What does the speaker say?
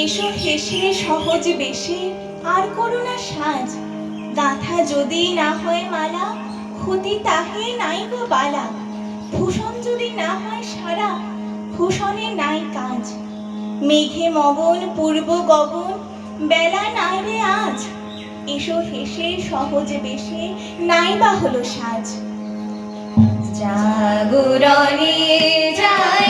এসো হেসে সহজ বেশে আর করো না সাজ, গাঁথা যদি না হয় মালা, ক্ষতি তাহে নাই গো বালা। ভূষণ যদি না হয় সারা, ভূষণে নাই কাজ। মেঘে মগন পূর্ব গগন, বেলা নাই রে আজ। এসো হেসে সহজ বেশে নাই বা হলো সাজ। জাগরণে যায়